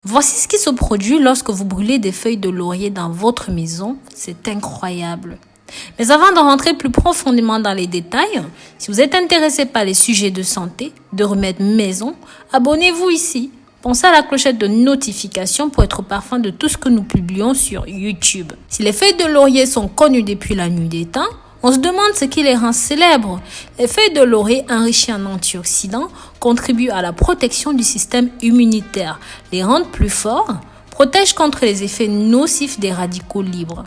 Voici ce qui se produit lorsque vous brûlez des feuilles de laurier dans votre maison. C'est incroyable. Mais avant de rentrer plus profondément dans les détails, si vous êtes intéressé par les sujets de santé, de remèdes maison, abonnez-vous ici. Pensez à la clochette de notification pour être au parfum de tout ce que nous publions sur YouTube. Si les feuilles de laurier sont connues depuis la nuit des temps, on se demande ce qui les rend célèbres. Les feuilles de laurier enrichies en antioxydants contribuent à la protection du système immunitaire, les rendent plus forts, protègent contre les effets nocifs des radicaux libres,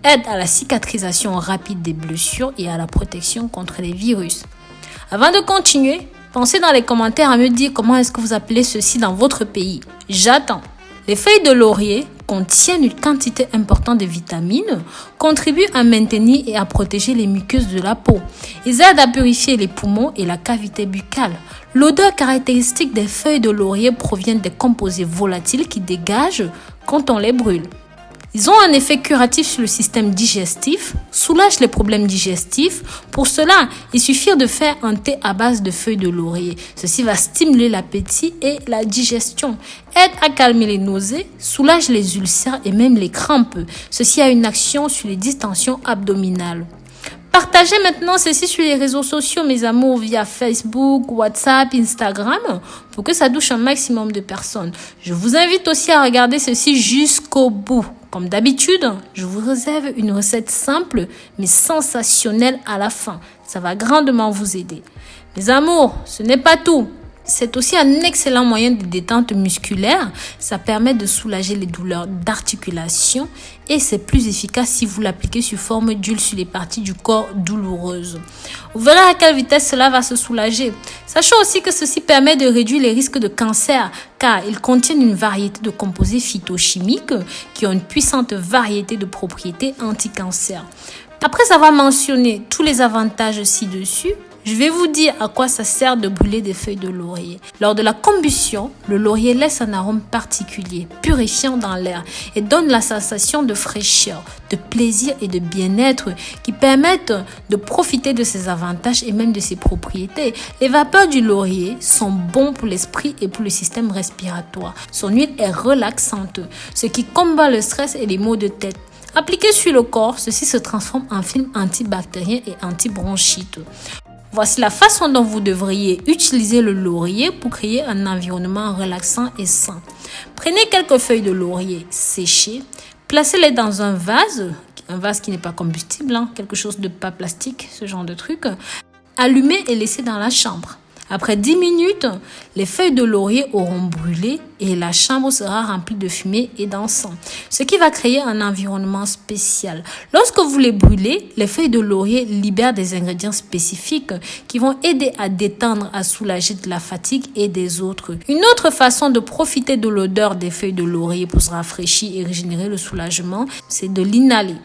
aident à la cicatrisation rapide des blessures et à la protection contre les virus. Avant de continuer, pensez dans les commentaires à me dire comment est-ce que vous appelez ceci dans votre pays. J'attends. Les feuilles de laurier contiennent une quantité importante de vitamines, contribuent à maintenir et à protéger les muqueuses de la peau. Ils aident à purifier les poumons et la cavité buccale. L'odeur caractéristique des feuilles de laurier provient des composés volatiles qui dégagent quand on les brûle. Ils ont un effet curatif sur le système digestif, soulagent les problèmes digestifs. Pour cela, il suffit de faire un thé à base de feuilles de laurier. Ceci va stimuler l'appétit et la digestion, aide à calmer les nausées, soulage les ulcères et même les crampes. Ceci a une action sur les distensions abdominales. Partagez maintenant ceci sur les réseaux sociaux, mes amours, via Facebook, WhatsApp, Instagram, pour que ça touche un maximum de personnes. Je vous invite aussi à regarder ceci jusqu'au bout. Comme d'habitude, je vous réserve une recette simple mais sensationnelle à la fin. Ça va grandement vous aider. Mes amours, ce n'est pas tout. C'est aussi un excellent moyen de détente musculaire. Ça permet de soulager les douleurs d'articulation et c'est plus efficace si vous l'appliquez sous forme d'huile sur les parties du corps douloureuses. Vous verrez à quelle vitesse cela va se soulager. Sachez aussi que ceci permet de réduire les risques de cancer car ils contiennent une variété de composés phytochimiques qui ont une puissante variété de propriétés anti-cancer. Après avoir mentionné tous les avantages ci-dessus, je vais vous dire à quoi ça sert de brûler des feuilles de laurier. Lors de la combustion, le laurier laisse un arôme particulier, purifiant dans l'air et donne la sensation de fraîcheur, de plaisir et de bien-être qui permettent de profiter de ses avantages et même de ses propriétés. Les vapeurs du laurier sont bons pour l'esprit et pour le système respiratoire. Son huile est relaxante, ce qui combat le stress et les maux de tête. Appliqué sur le corps, ceci se transforme en film antibactérien et antibronchite. Voici la façon dont vous devriez utiliser le laurier pour créer un environnement relaxant et sain. Prenez quelques feuilles de laurier séchées, placez-les dans un vase qui n'est pas combustible, quelque chose de pas plastique, ce genre de truc. Allumez et laissez dans la chambre. Après 10 minutes, les feuilles de laurier auront brûlé et la chambre sera remplie de fumée et d'encens, ce qui va créer un environnement spécial. Lorsque vous les brûlez, les feuilles de laurier libèrent des ingrédients spécifiques qui vont aider à détendre, à soulager de la fatigue et des autres. Une autre façon de profiter de l'odeur des feuilles de laurier pour se rafraîchir et régénérer le soulagement, c'est de l'inhaler.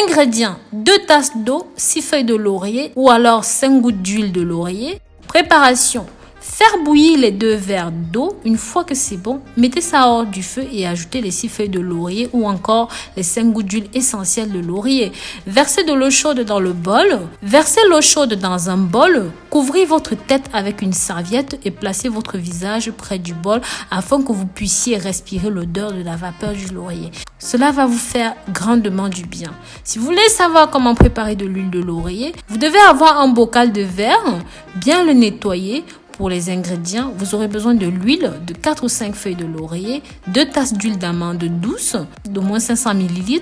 Ingrédients: 2 tasses d'eau, 6 feuilles de laurier ou alors 5 gouttes d'huile de laurier. Préparation: faire bouillir les 2 verres d'eau. Une fois que c'est bon, mettez ça hors du feu et ajoutez les 6 feuilles de laurier ou encore les 5 gouttes d'huile essentielle de laurier. Versez de l'eau chaude dans le bol. Versez l'eau chaude dans un bol. Couvrez votre tête avec une serviette et placez votre visage près du bol afin que vous puissiez respirer l'odeur de la vapeur du laurier. Cela va vous faire grandement du bien. Si vous voulez savoir comment préparer de l'huile de laurier, vous devez avoir un bocal de verre, bien le nettoyer. Pour les ingrédients, vous aurez besoin de l'huile, de 4 ou 5 feuilles de laurier, 2 tasses d'huile d'amande douce, d'au moins 500 ml.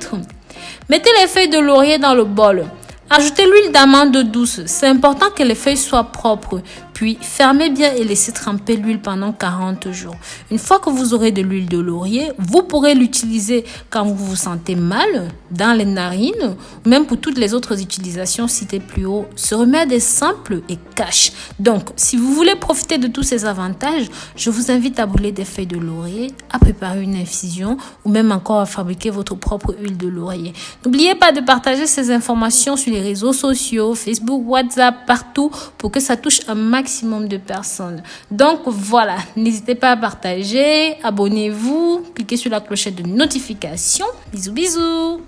Mettez les feuilles de laurier dans le bol. Ajoutez l'huile d'amande douce. C'est important que les feuilles soient propres. Puis, fermez bien et laissez tremper l'huile pendant 40 jours. Une fois que vous aurez de l'huile de laurier, vous pourrez l'utiliser quand vous vous sentez mal, dans les narines, ou même pour toutes les autres utilisations citées plus haut. Ce remède est simple et cash. Donc, si vous voulez profiter de tous ces avantages, je vous invite à brûler des feuilles de laurier, à préparer une infusion ou même encore à fabriquer votre propre huile de laurier. N'oubliez pas de partager ces informations sur les réseaux sociaux, Facebook, WhatsApp, partout pour que ça touche un maximum de personnes. Donc voilà, n'hésitez pas à partager, abonnez-vous, cliquez sur la clochette de notification. Bisous bisous.